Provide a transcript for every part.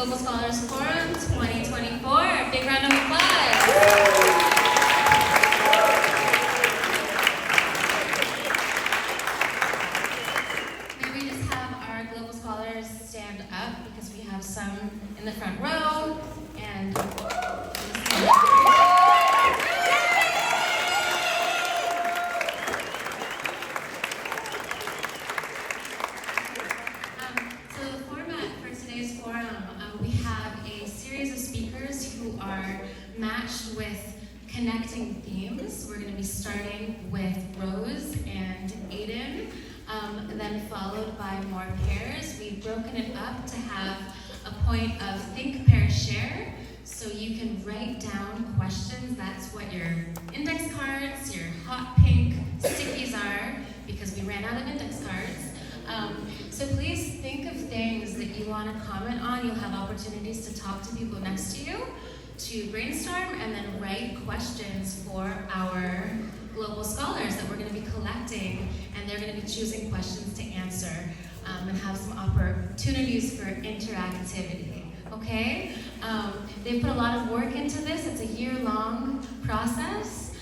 Global Scholars Forum 2024. Big round of applause. May we just have our Global Scholars stand up because we have some in the front row and matched with connecting themes. We're going to be starting with Rose and Aiden, and then followed by more pairs. We've broken it up to have a point of think, pair, share, so you can write down questions. That's what your index cards, your hot pink stickies are, because we ran out of index cards. So please think of things that you want to comment on. You'll have opportunities to talk to people next to you, to brainstorm, and then write questions for our global scholars that we're going to be collecting, and they're going to be choosing questions to answer, and have some opportunities for interactivity, okay? They've put a lot of work into this. It's a year-long process.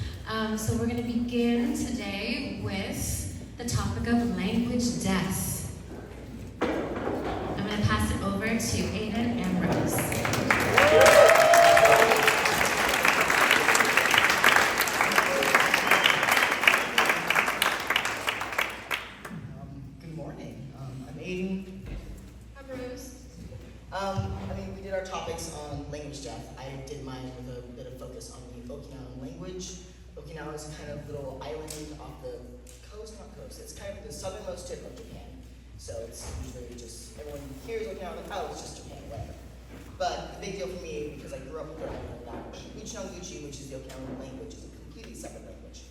So we're going to begin today with the topic of language death. I'm going to pass it over to Aiden and Rose. did mine with a bit of focus on the Okinawan language. Okinawa is a kind of little island off the coast, not coast, it's kind of the southernmost tip of Japan. So it's usually just, everyone hears Okinawa like, oh, it's just Japan, whatever. But the big deal for me, because I grew up with that, Uchinanguchi, which is the Okinawan language, is a completely separate language.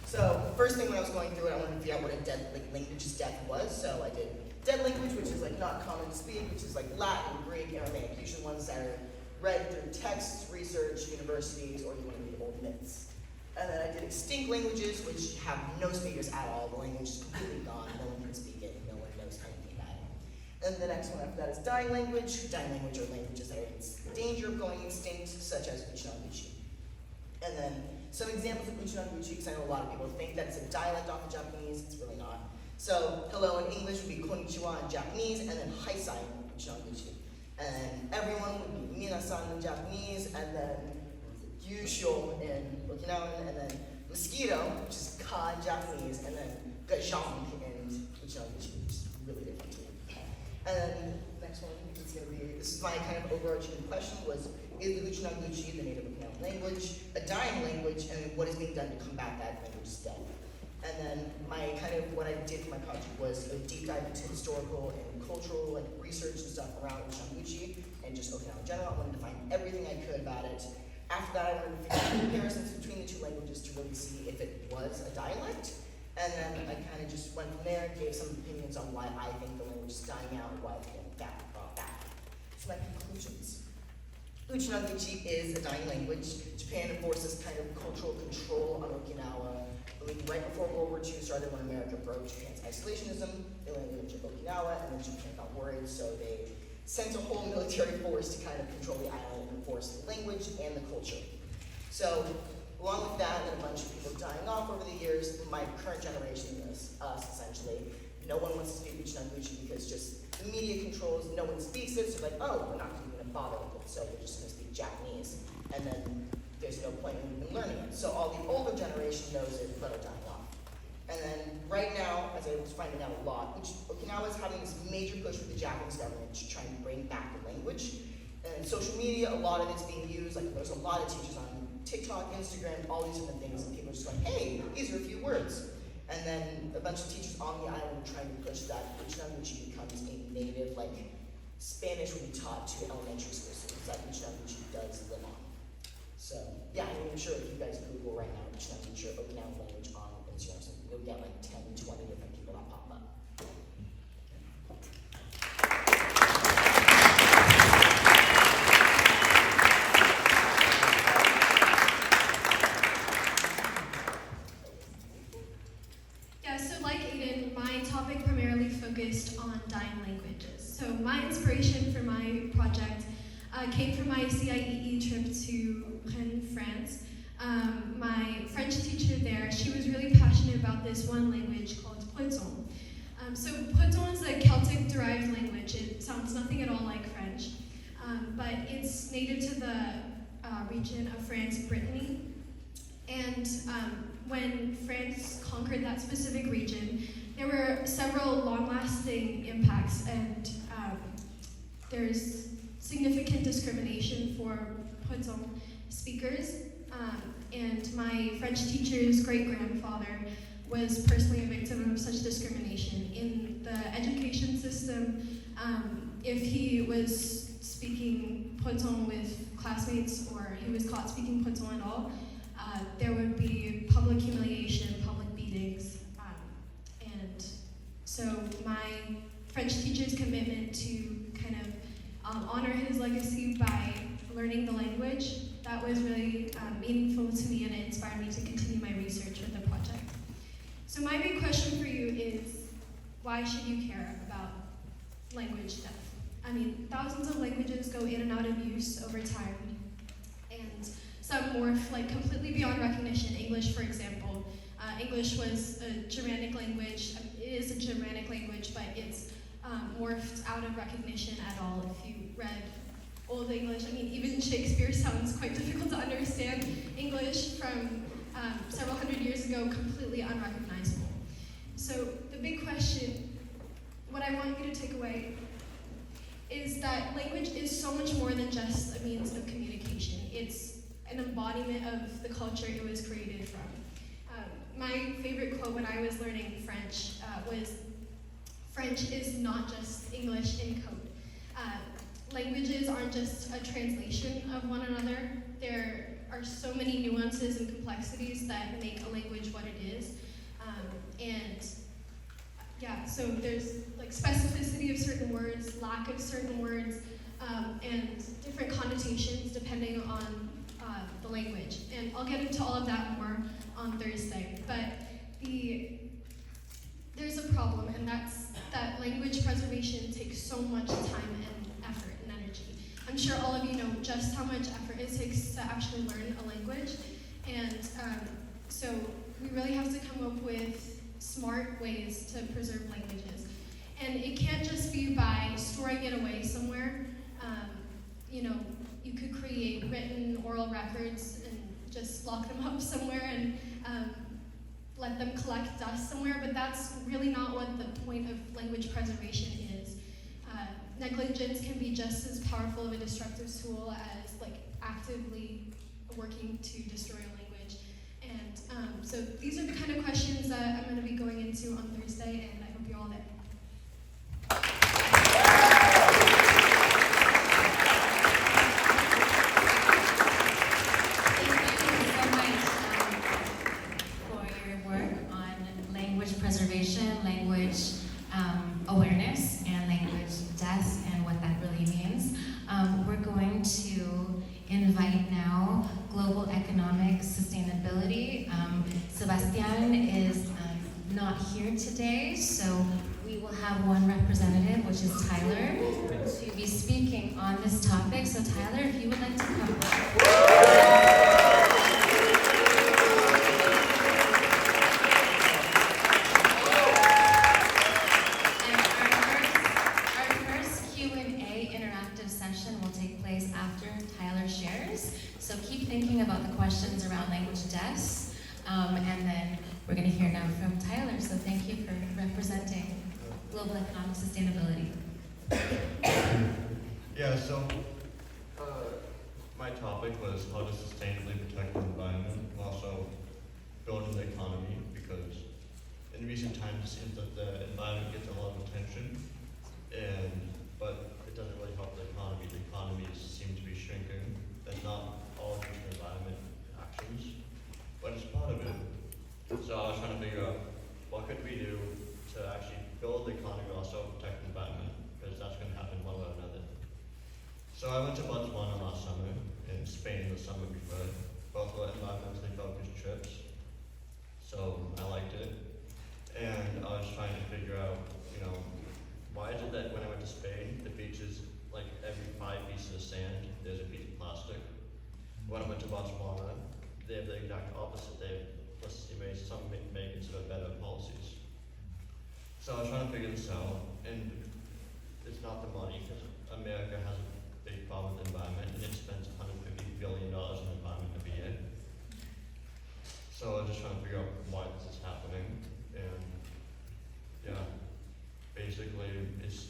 So the first thing when I was going through it, I wanted to figure out what a dead language's death was. So I did dead language, which is like not common to speak, which is like Latin, Greek, Aramaic, usually ones that are read through texts, research, universities, or you want to read old myths. And then I did extinct languages, which have no speakers at all. The language is completely gone. No one can speak it. No one knows anything about it. And the next one after that is dying language. Dying language are languages that are in danger of going extinct, such as Uchinanguchi. And then some examples of Uchinanguchi, because I know a lot of people think that it's a dialect off of Japanese. It's really not. So hello in English would be konnichiwa in Japanese, and then haisai in Uchinanguchi. And everyone would be minasan in Japanese, and then yusho in Okinawan, and then mosquito, which is ka in Japanese, and then gajang in Uchinanguchi, which is really different too. And then next one is going to be, this is my kind of overarching question, was is Uchinanguchi, the native Okinawan language, a dying language, and what is being done to combat that language's death? And then my kind of, what I did for my project was a deep dive into historical and cultural research and stuff around Uchinanguchi and just Okinawa in general. I wanted to find everything I could about it. After that, I wanted to figure out comparisons between the two languages to really see if it was a dialect. And then I kind of just went from there and gave some opinions on why I think the language is dying out and why it's getting back. So my conclusions. Uchinanguchi is a dying language. Japan enforces kind of cultural control on Okinawa. I believe right before World War II started, when America broke Japan's isolationism, they landed in Okinawa, and then Japan got worried, so they sent a whole military force to kind of control the island and enforce the language and the culture. So, along with that, and a bunch of people dying off over the years, my current generation is us, essentially. No one wants to speak Uchinanguchi because just the media controls, no one speaks it, so like, oh, we're not even going to bother with it, so we're just going to speak Japanese. And then there's no point in even learning it. So all the older generation knows it, but are dying off. And then right now, as I was finding out a lot, Okinawa is having this major push with the Japanese government to try and bring back the language. And social media, a lot of it's being used, like there's a lot of teachers on TikTok, Instagram, all these different things, and people are just going, hey, these are a few words. And then a bunch of teachers on the island are trying to push that Uchinanguchi becomes a native, Spanish would be taught to elementary school students, that Uchinanguchi does live on. So, yeah, I'm sure if you guys Google right now, Uchinanguchi or Okinawan language on Instagram, so you'll get 10, 20 different people that pop up. Yeah, so like Aiden, my topic primarily focused on dying languages. So my region of France, Brittany. And when France conquered that specific region, there were several long-lasting impacts, and there's significant discrimination for Poitou speakers. And my French teacher's great-grandfather was personally a victim of such discrimination. In the education system, if he was speaking Poitou with classmates, or he was caught speaking Poitou at all, there would be public humiliation, public beatings. And so my French teacher's commitment to kind of honor his legacy by learning the language, that was really meaningful to me, and it inspired me to continue my research with the project. So my big question for you is, why should you care about language death? I mean, thousands of languages go in and out of use over time, and some morph like completely beyond recognition. English, for example. English was a Germanic language. It is a Germanic language, but it's morphed out of recognition at all. If you read Old English, I mean, even Shakespeare sounds quite difficult to understand. English from several hundred years ago, completely unrecognizable. So the big question, what I want you to take away, is that language is so much more than just a means of communication. It's an embodiment of the culture it was created from. My favorite quote when I was learning French was, "French is not just English in code." Languages aren't just a translation of one another. There are so many nuances and complexities that make a language what it is. So there's like specificity of certain words, lack of certain words, and different connotations depending on the language. And I'll get into all of that more on Thursday. But there's a problem, and that's that language preservation takes so much time and effort and energy. I'm sure all of you know just how much effort it takes to actually learn a language. And so we really have to come up with smart ways to preserve languages. And it can't just be by storing it away somewhere. You could create written oral records and just lock them up somewhere and let them collect dust somewhere, but that's really not what the point of language preservation is. Negligence can be just as powerful of a destructive tool as actively working to destroy a language. And so these are the kind of questions that I'm going to be going into on Thursday, and I hope you're all there. Preservation, language awareness, and language death, and what that really means. We're going to invite now global economic sustainability. Sebastian is not here today, so we will have one representative, which is Tyler, to be speaking on this topic. So Tyler, if you would like to come up. So keep thinking about the questions around language deaths, and then we're going to hear now from Tyler. So thank you for representing global economic sustainability. Yeah, so my topic was how to sustainably protect the environment and also build the economy, because in recent times it seems that the environment gets a lot of attention, but it doesn't really help the economy. The economies seem to be shrinking. That's not all due to environment actions, but it's part of it. So I was trying to figure out what could we do to actually build the economy but also protect the environment, because that's going to happen one way or another. So I went to Botswana last summer, in Spain the summer before. Both were environmentally focused trips, so I liked it. And I was trying to figure out, why is it that when I went to Spain, the beaches, like every 5 pieces of sand, there's a piece of plastic. When I went to Botswana, they have the exact opposite. They made some make sort of better policies. So I was trying to figure this out, and it's not the money, because America has a big problem with the environment, and it spends $150 billion in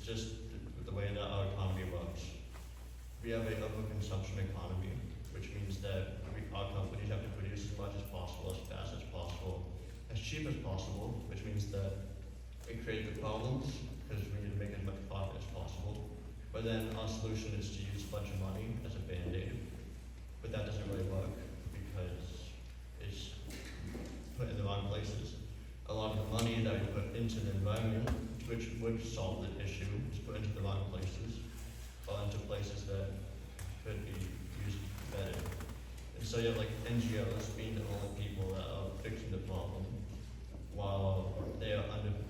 just the way that our economy works. We have a overconsumption economy, which means that our companies have to produce as much as possible, as fast as possible, as cheap as possible, which means that it creates the problems because we need to make as much profit as possible. But then our solution is to use a bunch of money as a band-aid. But that doesn't really work because it's put in the wrong places. A lot of the money that we put into the environment, which would solve the issue, is put into the wrong places, or into places that could be used better. And so you have like NGOs being the only people that are fixing the problem, while they are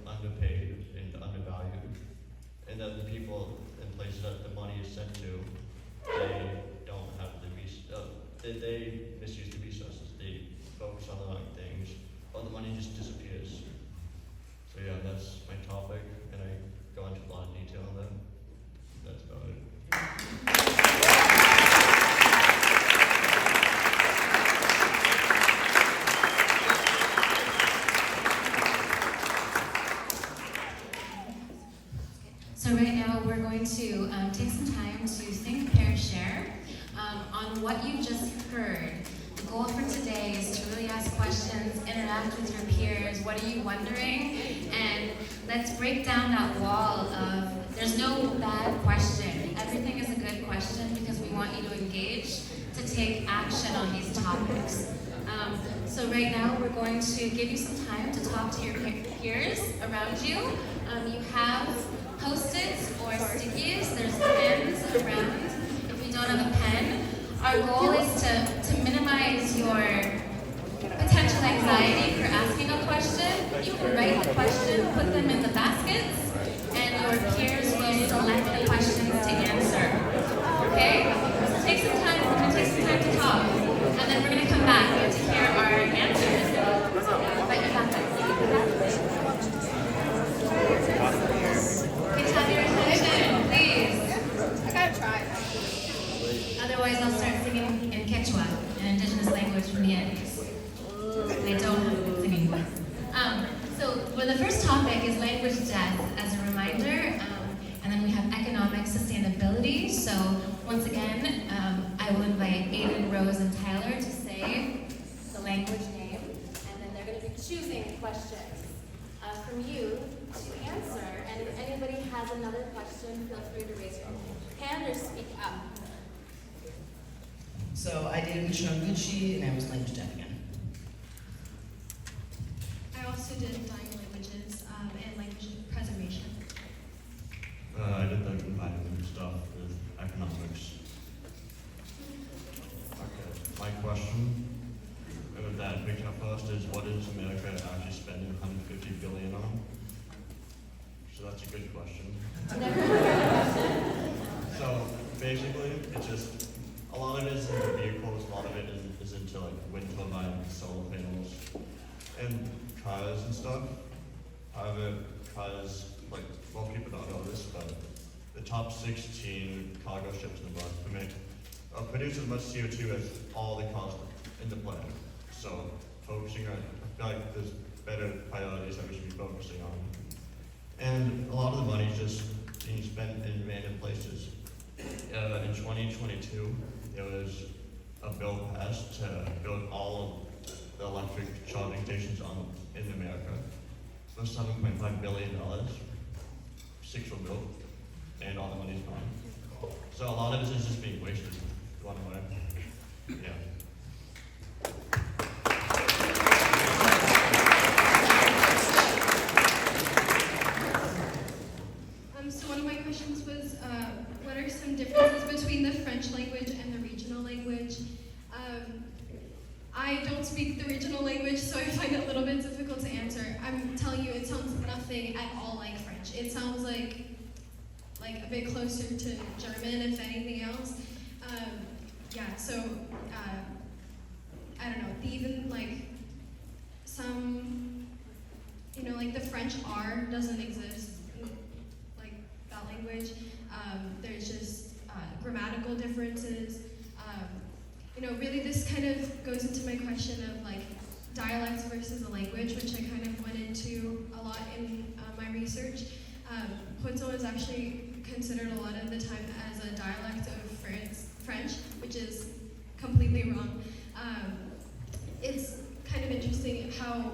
underpaid and undervalued. And then the people in places that the money is sent to, they don't have the they misuse the resources. They focus on the wrong things, or the money just disappears. So yeah, that's my topic, and I go into a lot of detail on that. That's about it. So right now we're going to take some time to think, pair, share on what you just heard. The goal for today is to really ask questions, interact with your peers. What are you wondering? And let's break down that wall of there's no bad question. Everything is a good question because we want you to engage, to take action on these topics. So right now we're going to give you some time to talk to your peers around you. You have Post-its or stickies, there's pens around. If you don't have a pen, our goal is to minimize your potential anxiety for asking a question. You can write the question, put them in the baskets, and your peers will select the questions to answer. Okay? So take some time, we're going to take some time to talk, and then we're going to come back to hear our answers. But you have that. Have your attention, please. I gotta try. Otherwise, I'll start singing in Quechua, an indigenous language from the Andes. I don't have a good singing voice. Well, the first topic is language death as a reminder, and then we have economic sustainability. So once again, I will invite Aiden, Rose, and Tyler to say the language name, and then they're going to be choosing questions from you to answer. And if anybody has another question, feel free to raise your hand or speak up. So I did Michonguchi, and I was language deaf again. I also did dying languages and language preservation. I did the environment stuff with economics. Okay, my question that I picked up first is, what is America actually spending $150 billion on? So that's a good question. So basically, it's just, a lot of it is into vehicles, a lot of it is into like wind turbines, solar panels, and cars and stuff. However, cars, like, most people don't know this, but the top 16 cargo ships in the world produce as much CO2 as all the cars in the planet. So focusing on, I feel like there's better priorities that we should be focusing on. And a lot of the money is just being spent in random places. In 2022, there was a bill passed to build all of the electric charging stations in America for $7.5 billion. 6 were built, and all the money's gone. So a lot of it is just being wasted. One way. Yeah. So one of my questions was, what are some differences between the French language and the regional language? I don't speak the regional language, so I find it a little bit difficult to answer. I'm telling you, it sounds nothing at all like French. It sounds like a bit closer to German, if anything else. I don't know, even like some, like the French R doesn't exist, like that language. There's just grammatical differences. Really this kind of goes into my question of like dialects versus a language, which I kind of went into a lot in my research. Poitou is actually considered a lot of the time as a dialect of French, which is completely wrong. It's kind of interesting how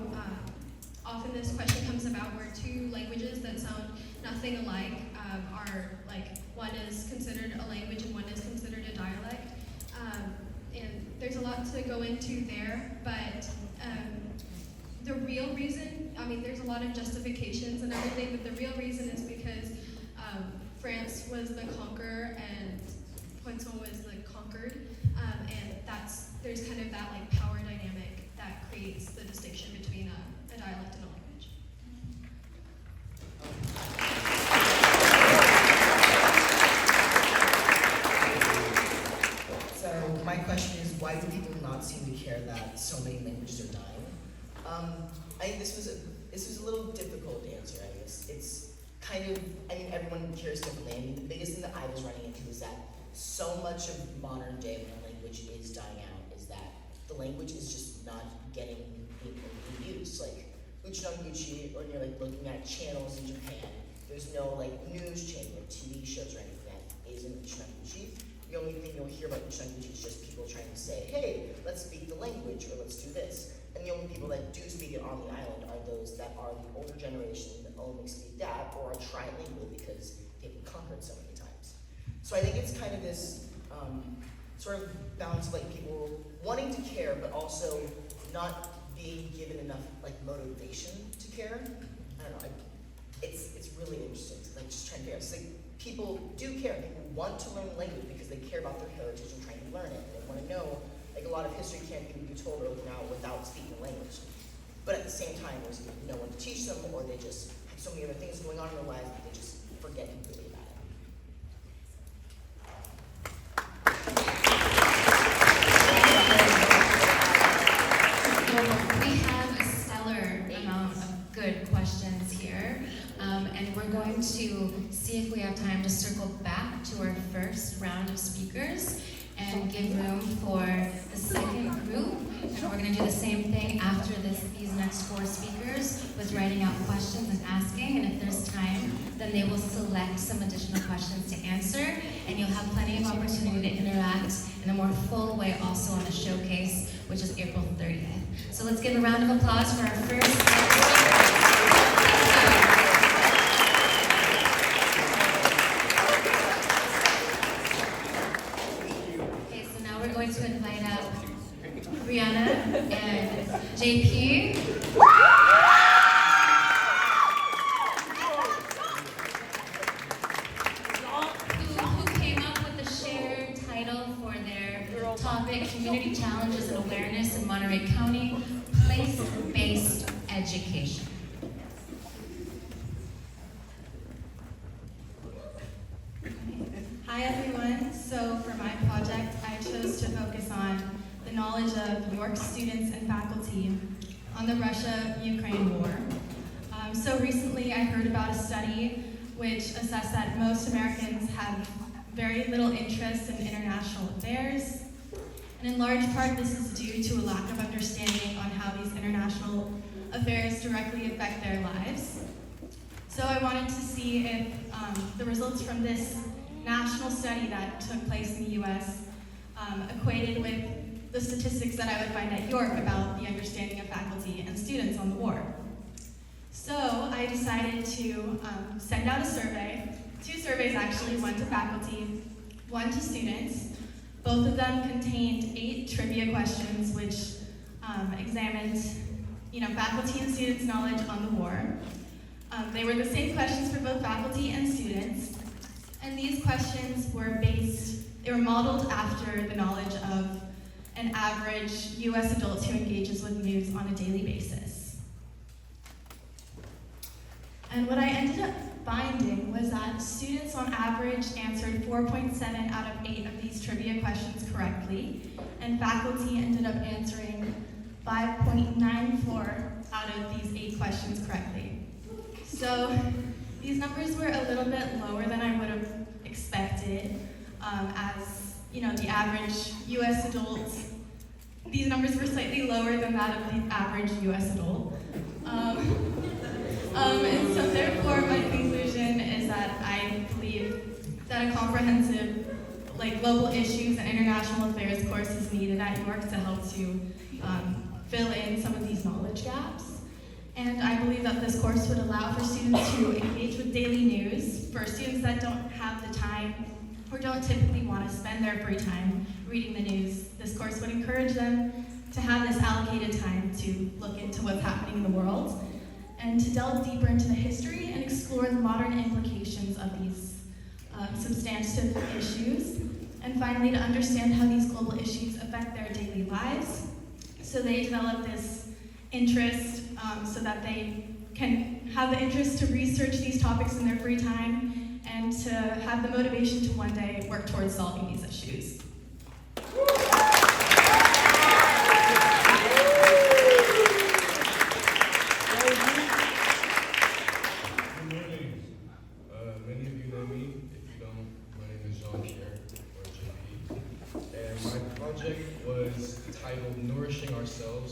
often this question comes about where two languages that sound nothing alike are like one is considered a language and one is considered a dialect. And there's a lot to go into there, but the real reason, I mean, there's a lot of justifications and everything, but the real reason is because France was the conqueror and Poitou was the conquered, and there's kind of that like power dynamic that creates the distinction between a dialect and a language. So my question is, why do people not seem to care that so many languages are dying? I think this was a little difficult to answer. I guess it's kind of, I mean, everyone cares differently. I mean, the biggest thing that I was running into is that so much of modern day when a language is dying out is that the language is just not getting in use. Like Uchinanguchi, when you're like looking at channels in Japan, there's no like news channel or TV shows or anything that is in Uchinanguchi. The only thing you'll hear about Uchinanguchi is just people trying to say, hey, let's speak the language or let's do this. And the only people that do speak it on the island are those that are the older generation that only speak that or are trilingual because they've been conquered so many times. So I think it's kind of this sort of balance of like people wanting to care but also not being given enough like motivation to care. I don't know, it's really interesting to like just try and figure out. It's like people do care, people want to learn language because they care about their heritage and trying to learn it. And they want to know, like a lot of history can't be told now without speaking language. But at the same time, there's no one to teach them, or they just have so many other things going on in their lives that they just forget completely about it. We have a stellar amount of good questions here, and we're going to see if we have time to circle back to our first round of speakers and give room for the second group. And we're going to do the same thing after these next four speakers with writing out questions and asking, and if there's time, then they will select some additional questions to answer, and you'll have plenty of opportunity to interact in a more full way also on the showcase, which is April 30th. So let's give a round of applause for our first speaker. Okay, so now we're going to invite up Brianna and JP. Who came up with the shared title for their topic, Community Challenges and Awareness in Monterey County, Place-Based Education. Hi everyone. So for my project, I chose to focus on the knowledge of York students and faculty on the Russia-Ukraine war. So recently I heard about a study which assessed that most Americans have very little interest in international affairs. And in large part this is due to a lack of understanding on how these international affairs directly affect their lives. So I wanted to see if the results from this national study that took place in the US equated with the statistics that I would find at York about the understanding of faculty and students on the war. So I decided to send out a survey, 2 surveys actually, one to faculty, one to students. Both of them contained 8 trivia questions which examined faculty and students' knowledge on the war. They were the same questions for both faculty and students. And these questions were modeled after the knowledge of an average US adult who engages with news on a daily basis. And what I ended up finding was that students on average answered 4.7 out of 8 of these trivia questions correctly, and faculty ended up answering 5.94 out of these 8 questions correctly. So these numbers were a little bit lower than I would have expected, as the average US adult. These numbers were slightly lower than that of the average US adult. And so therefore my conclusion is that that a comprehensive global issues and international affairs course is needed at York to help to fill in some of these knowledge gaps. And I believe that this course would allow for students to engage with daily news, for students that don't have the time or don't typically want to spend their free time reading the news. This course would encourage them to have this allocated time to look into what's happening in the world and to delve deeper into the history and explore the modern implications of these substantive issues. And finally, to understand how these global issues affect their daily lives. So they develop this interest so that they can have the interest to research these topics in their free time and to have the motivation to one day work towards solving these issues.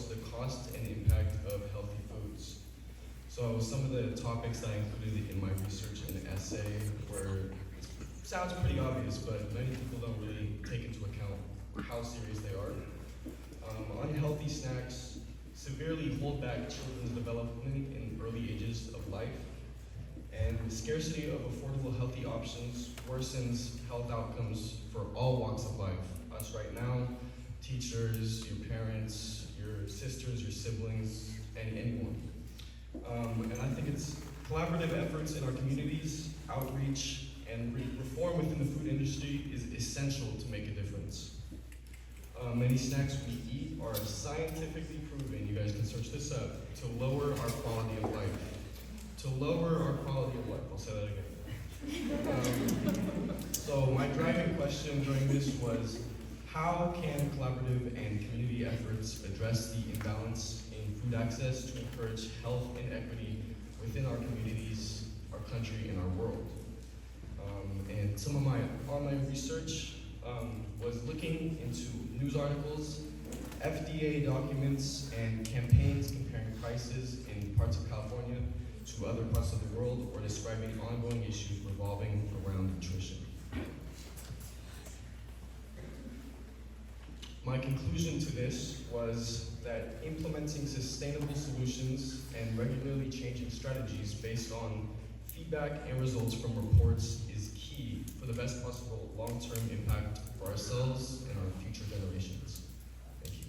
The cost and impact of healthy foods. So some of the topics that I included in my research and essay sounds pretty obvious, but many people don't really take into account how serious they are. Unhealthy snacks severely hold back children's development in early ages of life, and the scarcity of affordable healthy options worsens health outcomes for all walks of life. Us right now, teachers, your parents, your sisters, your siblings, and anyone. And I think it's collaborative efforts in our communities, outreach, and reform within the food industry is essential to make a difference. Many snacks we eat are scientifically proven, you guys can search this up, to lower our quality of life. To lower our quality of life, I'll say that again. So my driving question during this was, how can collaborative and community efforts address the imbalance in food access to encourage health and equity within our communities, our country, and our world? And some of my online research was looking into news articles, FDA documents, and campaigns comparing prices in parts of California to other parts of the world, or describing ongoing issues revolving around nutrition. My conclusion to this was that implementing sustainable solutions and regularly changing strategies based on feedback and results from reports is key for the best possible long-term impact for ourselves and our future generations. Thank you.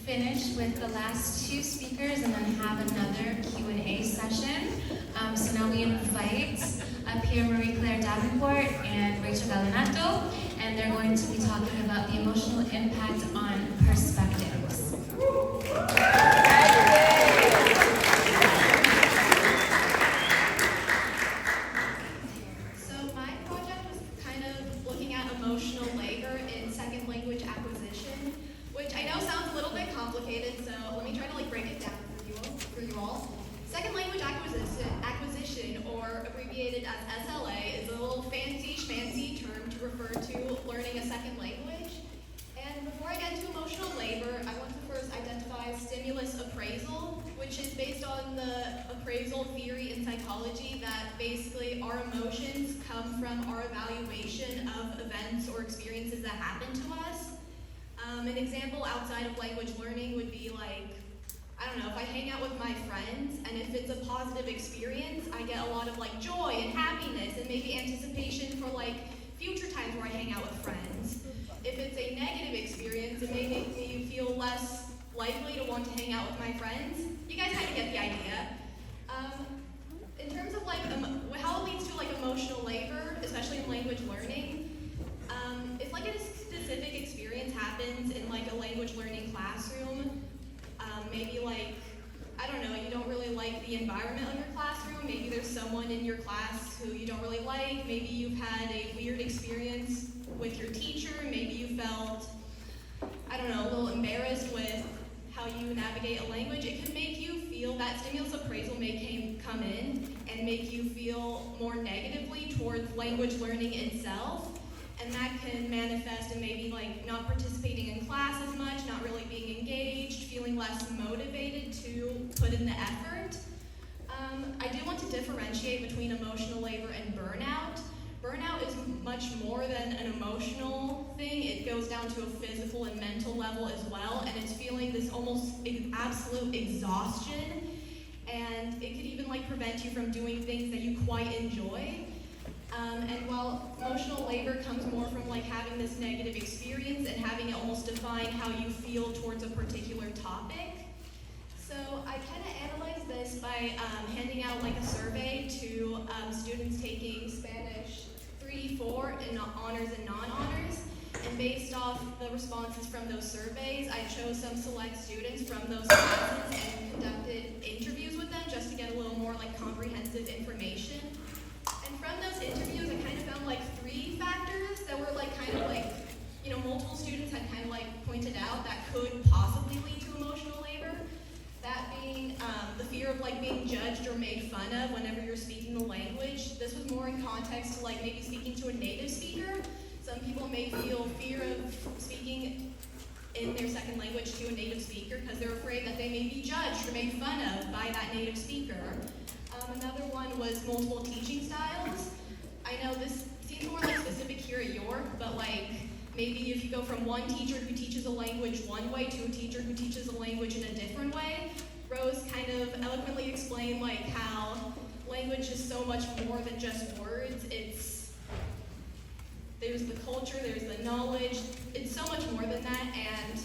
Finish with the last two speakers and then have another Q&A session. So now we invite up here Marie-Claire Davenport and Rachael Galinato, and they're going to be talking about the emotional impact on perspectives. So my project was kind of looking at emotional labor in second language acquisition, which I know sounds a little bit complicated, so let me try to break it down for you all. Second language acquisition, or abbreviated as SLA, is a little fancy term to refer to learning a second language. And before I get into emotional labor, I want to first identify stimulus appraisal, which is based on the appraisal theory in psychology that basically our emotions come from our evaluation of events or experiences that happen to us. An example outside of language learning would be I don't know, if I hang out with my friends and if it's a positive experience, I get a lot of joy and happiness and maybe anticipation for future times where I hang out with friends. If it's a negative experience, it may make me feel less likely to want to hang out with my friends. You guys kind of get the idea. In terms of how it leads to emotional labor, especially in language learning, if a specific experience happens in a language learning classroom, maybe I don't know, you don't really like the environment of your classroom, maybe there's someone in your class who you don't really like, maybe you've had a weird experience with your teacher, maybe you felt, I don't know, a little embarrassed with how you navigate a language, it can make you feel, that stimulus appraisal may come in and make you feel more negatively towards language learning itself. And that can manifest in maybe like not participating in class as much, not really being engaged, feeling less motivated to put in the effort. I do want to differentiate between emotional labor and burnout. Burnout is much more than an emotional thing. It goes down to a physical and mental level as well, and it's feeling this almost absolute exhaustion, and it could even like prevent you from doing things that you quite enjoy. And while emotional labor comes more from like having this negative experience and having it almost define how you feel towards a particular topic. So I kind of analyzed this by handing out like a survey to students taking Spanish 3, 4 in honors and non-honors. And based off the responses from those surveys, I chose some select students from those classes and conducted interviews with them just to get a little more like comprehensive information. And from those interviews, I kind of found like 3 factors that were like kind of like, you know, multiple students had kind of like pointed out that could possibly lead to emotional labor. That being the fear of like being judged or made fun of whenever you're speaking the language. This was more in context to like maybe speaking to a native speaker. Some people may feel fear of speaking in their second language to a native speaker because they're afraid that they may be judged or made fun of by that native speaker. Another one was multiple teaching styles. I know this seems more like specific here at York, but like maybe if you go from one teacher who teaches a language one way to a teacher who teaches a language in a different way. Rose kind of eloquently explained like how language is so much more than just words. There's the culture, there's the knowledge, it's so much more than that, and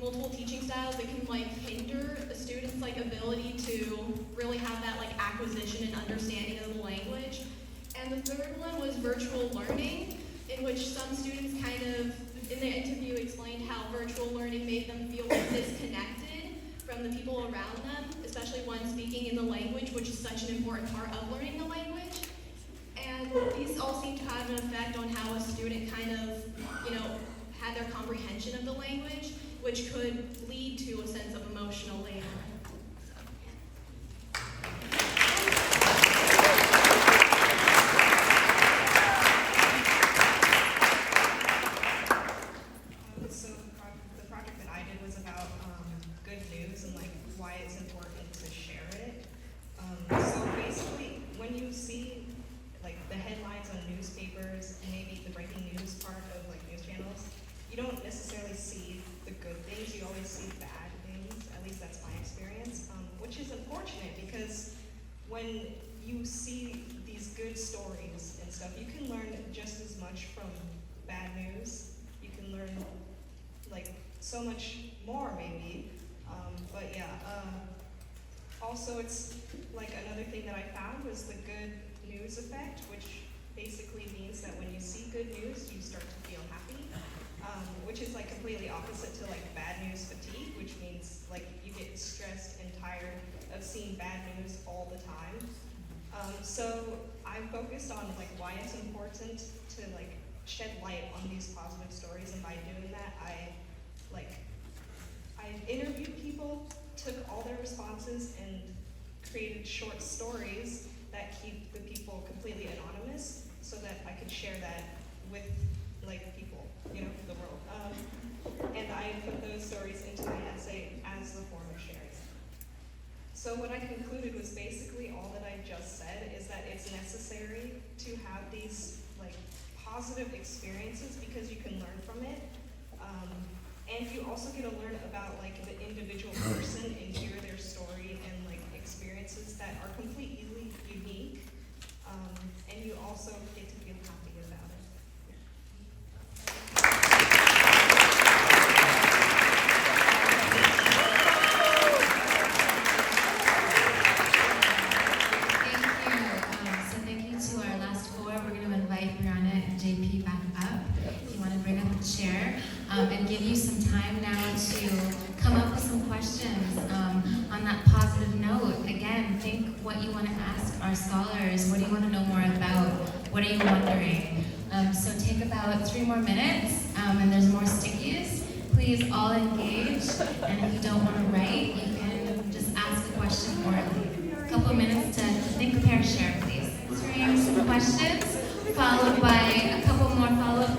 multiple teaching styles that can like hinder a student's like ability to really have that like acquisition and understanding of the language. And the third one was virtual learning, in which some students kind of, in their interview, explained how virtual learning made them feel like disconnected from the people around them, especially when speaking in the language, which is such an important part of learning the language. And these all seem to have an effect on how a student kind of, you know, had their comprehension of the language, which could lead to a sense of emotional labor. So the project that I did was about good news and like why it's important to share it. So basically, when you see like the headlines on newspapers and maybe the breaking news part of like news channels, you don't necessarily see the good things. You always see bad things. At least that's my experience, which is unfortunate because when you see these good stories and stuff, you can learn just as much from bad news. You can learn like so much more maybe, but yeah. Also, it's like another thing that I found was the good news effect, which basically means that when you see good news, you start to feel happy, which is like completely opposite to like bad news fatigue, which means like you get stressed and tired of seeing bad news all the time. So I focused on like why it's important to like shed light on these positive stories, and by doing that, I interviewed people, took all their responses, and created short stories that keep the people completely anonymous, so that I could share that with like people, you know, the world. And I put those stories into my essay as the form of sharing. So what I concluded was basically all that I just said is that it's necessary to have these like positive experiences because you can learn from it. And you also get to learn about like the individual person and hear their story and like experiences that are completely unique. And you also get to feel happy about it. Thank you to our last 4. We're going to invite Brianna and JP back up. If you want to bring up a chair and give you some time now to come up with some questions on that positive note. Again, think what you want to ask our scholars. What do you want to know more about? What are you wondering? So take about 3 more minutes, and there's more stickies. Please all engage, and if you don't want to write, you can just ask a question orally. A couple minutes to think, prepare, share, please. Answering some questions, followed by a couple more follow-up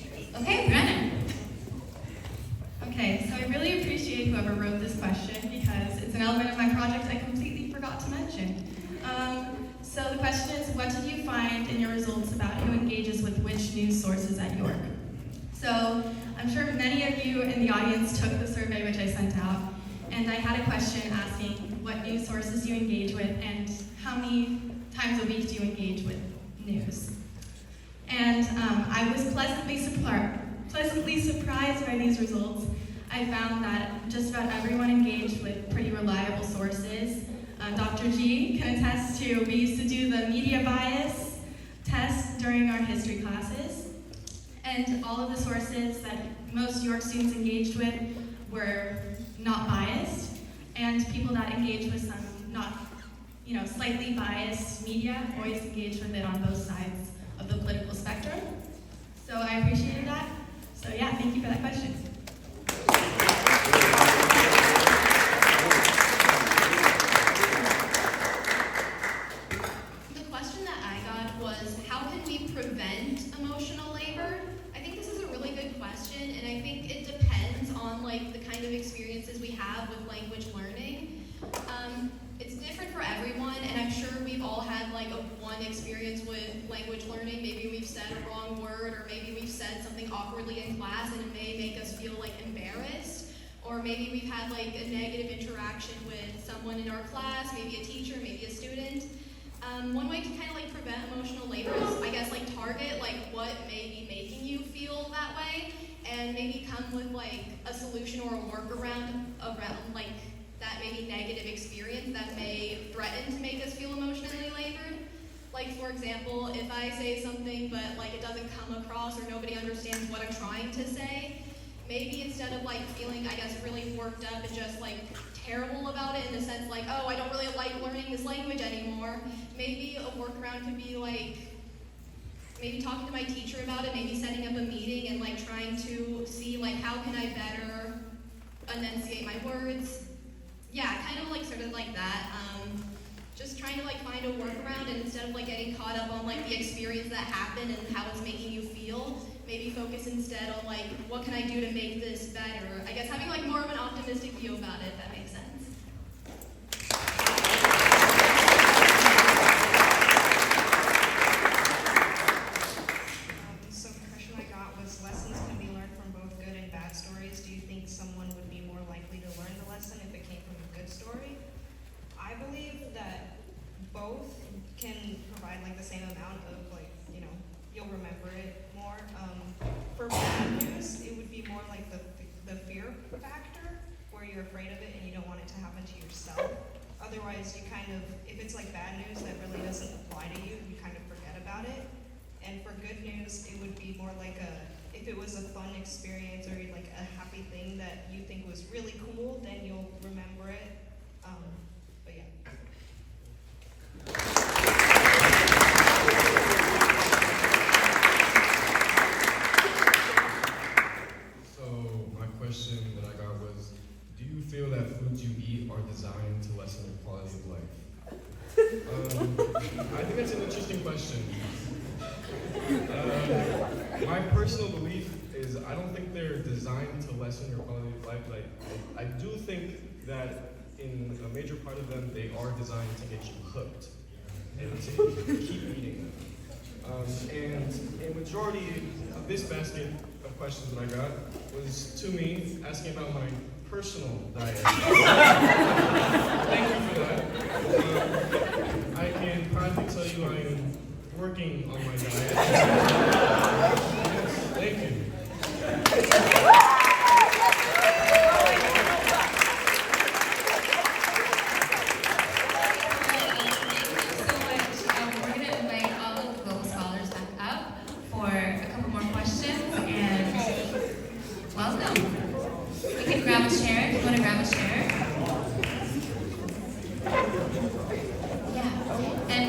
Okay, Brennan. Okay, so I really appreciate whoever wrote this question because it's an element of my project I completely forgot to mention. So the question is, what did you find in your results about who engages with which news sources at York? So I'm sure many of you in the audience took the survey which I sent out, and I had a question asking what news sources you engage with and how many times a week do you engage with news. And I was pleasantly surprised by these results. I found that just about everyone engaged with pretty reliable sources. Dr. G can attest to, we used to do the media bias test during our history classes, and all of the sources that most York students engaged with were not biased, and people that engaged with some not, slightly biased media always engaged with it on both sides of the political spectrum. So I appreciated that. So yeah, thank you for that question. The question that I got was, how can we prevent emotional labor? I think this is a really good question, and I think it depends on the kind of experiences we have with language learning. It's different for everyone, and I'm sure we've all had one experience with language learning. Maybe we've said a wrong word, or maybe we've said something awkwardly in class and it may make us feel embarrassed. Or maybe we've had a negative interaction with someone in our class, maybe a teacher, maybe a student. One way to kind of prevent emotional labor is, I guess, target what may be making you feel that way, and maybe come with a solution or a workaround around that maybe negative experience that may threaten to make us feel emotionally labored. For example, if I say something but it doesn't come across or nobody understands what I'm trying to say, maybe instead of feeling, I guess, really worked up and just terrible about it in the sense oh, I don't really like learning this language anymore, maybe a workaround could be maybe talking to my teacher about it, maybe setting up a meeting and trying to see how can I better enunciate my words. Yeah, kind of sort of that. Just trying to find a workaround, and instead of getting caught up on the experience that happened and how it's making you feel, maybe focus instead on what can I do to make this better? I guess having more of an optimistic view about it, if that makes sense. So the question I got was, lessons can be learned from both good and bad stories. Do you think someone would be more likely to learn the lesson if it came from a good story? I believe that both can provide the same amount of you'll remember it more. For bad news, it would be more the fear factor, where you're afraid of it and you don't want it to happen to yourself. Otherwise, you kind of, if it's bad news that really doesn't apply to you, you kind of forget about it. And for good news, it would be more if it was a fun experience or a happy thing that you think was really cool, then you'll remember it. But yeah. So my question that I got was, do you feel that foods you eat are designed to lessen your quality of life? I think that's an interesting question. My personal belief is I don't think they're designed to lessen your quality of life. I do think that in a major part of them, they are designed to get you hooked and to keep eating them. And a majority of this basket of questions that I got was to me asking about my personal diet. Thank you for that. I can proudly tell you I am working on my diet. Thank you.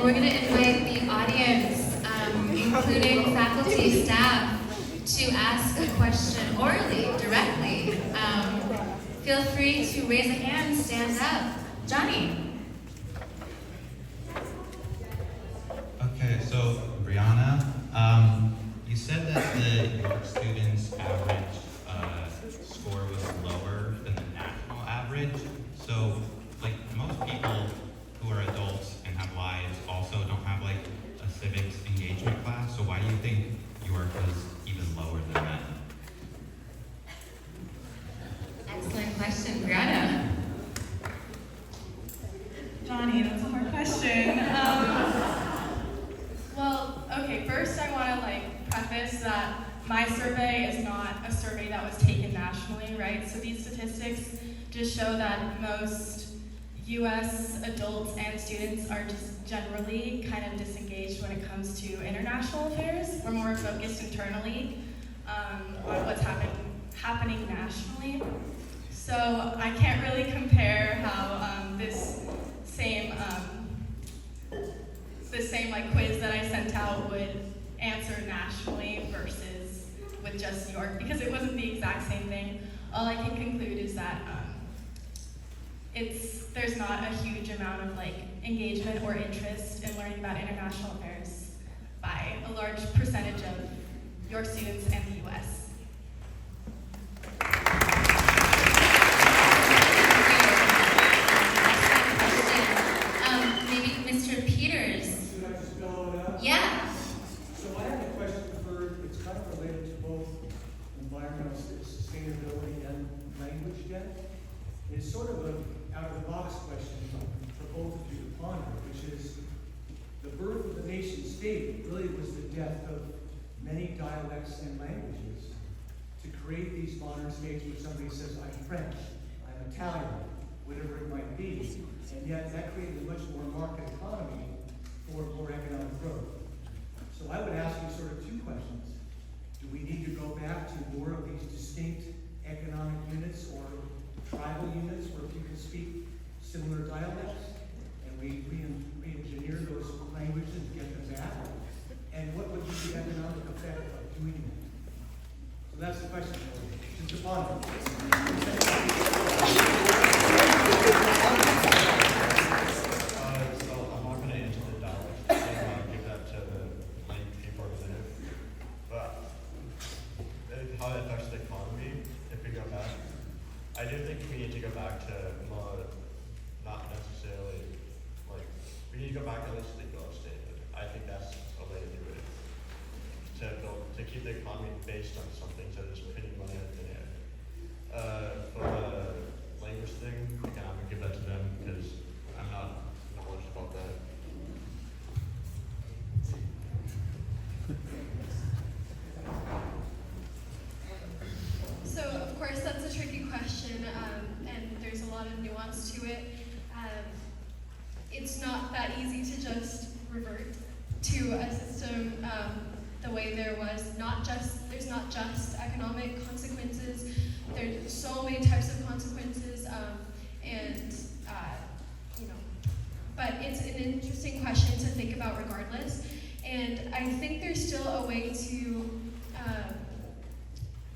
We're going to invite the audience, including faculty, staff, to ask a question orally, directly. Feel free to raise a hand, stand up. Johnny. Okay, so Brianna, you said that the York students Okay, first I want to preface that my survey is not a survey that was taken nationally, right? So these statistics just show that most U.S. adults and students are just generally kind of disengaged when it comes to international affairs. We're more focused internally on what's happening nationally. So I can't really compare how this same quiz that I sent out would answer nationally versus with just New York, because it wasn't the exact same thing. All I can conclude is that there's not a huge amount of engagement or interest in learning about international affairs by a large percentage of York students and the U.S. Maybe Mr. Peters. Should I just spell it out? Yeah. So I have a question it's kind of related to both environmental sustainability and language debt. It's sort of an out-of-the-box question for both of you to ponder, which is the birth of the nation state really was the death of many dialects and languages to create these modern states where somebody says, I'm French, I'm Italian, whatever it might be. And yet that created a much more market economy for more economic growth. So I would ask you sort of two questions. Do we need to go back to more of these distinct economic units or tribal units where people speak similar dialects? And we re-engineer those languages and get them back? And what would be the economic effect of doing that? So that's the question for you. Just to ponder. So I'm not going to answer the dialect thing. I'll give that to the language people representative. But how it affects the economy, if we go back, I do think we need to go back to more, not necessarily, we need to go back at least to the goal statement. I think that's a way to do it. To keep the economy based on something instead of just putting money out of thin air. For the language thing, again, I'm going to give that to them because I'm not knowledgeable about that. So, of course, that's a tricky question, and there's a lot of nuance to it. It's not that easy to just revert to a system the way there was. There's not just economic consequences. There's so many types of consequences, but it's an interesting question to think about regardless. And I think there's still a way to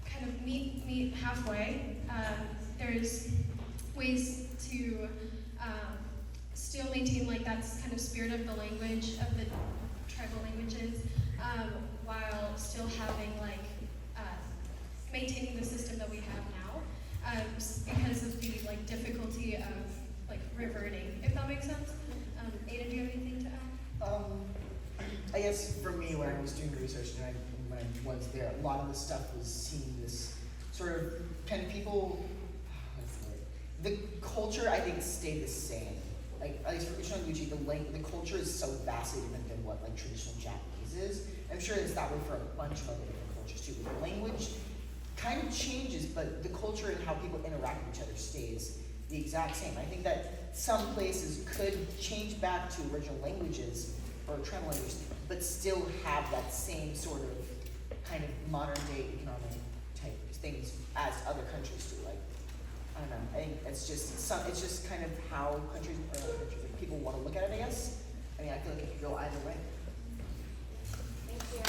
kind of meet halfway. There's ways to still maintain that kind of spirit of the language, of the tribal languages, while still having maintaining the system that we have now, because of the difficulty of reverting, if that makes sense. Aiden, do you have anything to add? I guess for me, when I was doing research and when I was there, a lot of the stuff was seeing this sort of, can people, the culture I think stayed the same. At least for Uchi, the culture is so vastly different than what traditional Japanese is. I'm sure it's that way for a bunch of other different cultures too. But the language kind of changes, but the culture and how people interact with each other stays the exact same. I think that some places could change back to original languages or tribal languages, but still have that same sort of kind of modern day economic type things as other countries do. I don't know. I think it's just kind of how countries people want to look at it, I guess. I feel like it could go either way. Thank you.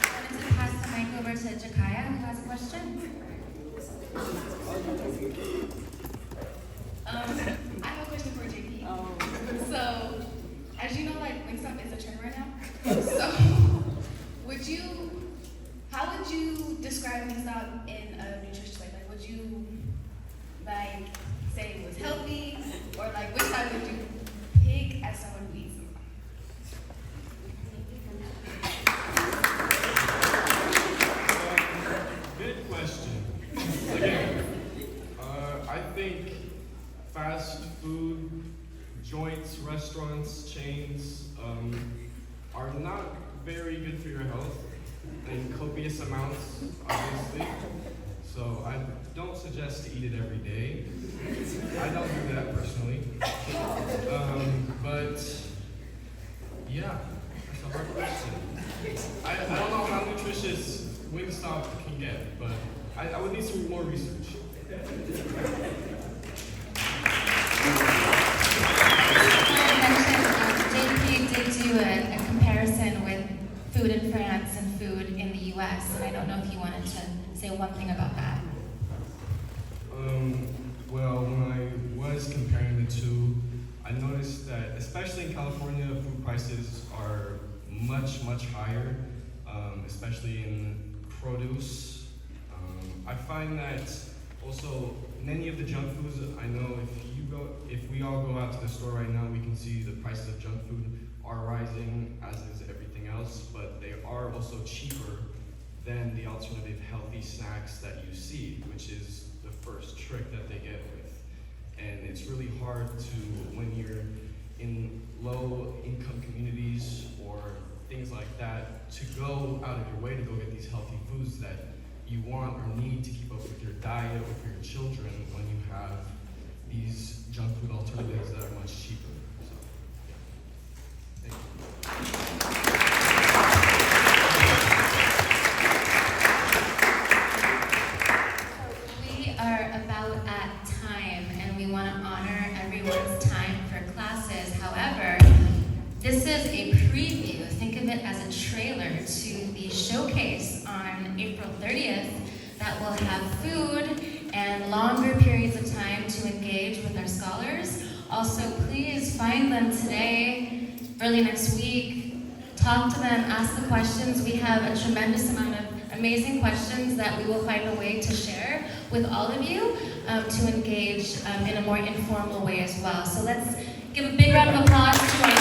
I wanted to pass the mic over to Jakaya, who has a question. I have a question for JP. So, as you know, Wingstop is a trend right now. So, how would you describe Wingstop in a nutritious way? Would you say it was healthy, or which side would you pick as someone who eats them? Good question. Again, I think fast food joints, restaurants, chains are not very good for your health in copious amounts, obviously. So I don't suggest to eat it every day. I don't do that personally. But yeah, that's a hard question. I don't know how nutritious Wingstop can get, but I would need some more research. JP did do a comparison with food in France and food in the US, and I don't know if you wanted to say one thing about that. Well, when I was comparing the two, I noticed that, especially in California, food prices are much, much higher, especially in produce. I find that also many of the junk foods, I know if we all go out to the store right now, we can see the prices of junk food are rising, as is everything else, but they are also cheaper than the alternative healthy snacks that you see, which is the first trick that they get with. And it's really hard to, when you're in low income communities or things like that, to go out of your way to go get these healthy foods that you want or need to keep up with your diet or for your children when you have these junk food alternatives that are much cheaper. So, yeah. Thank you. We are about at time, and we want to honor everyone's time for classes. However, this is a preview. Think of it as a trailer to the showcase on April 30th that will have food and longer periods of time to engage with our scholars. Also, please find them today, early next week. Talk to them, ask the questions. We have a tremendous amount of amazing questions that we will find a way to share with all of you to engage in a more informal way as well. So let's give a big round of applause to our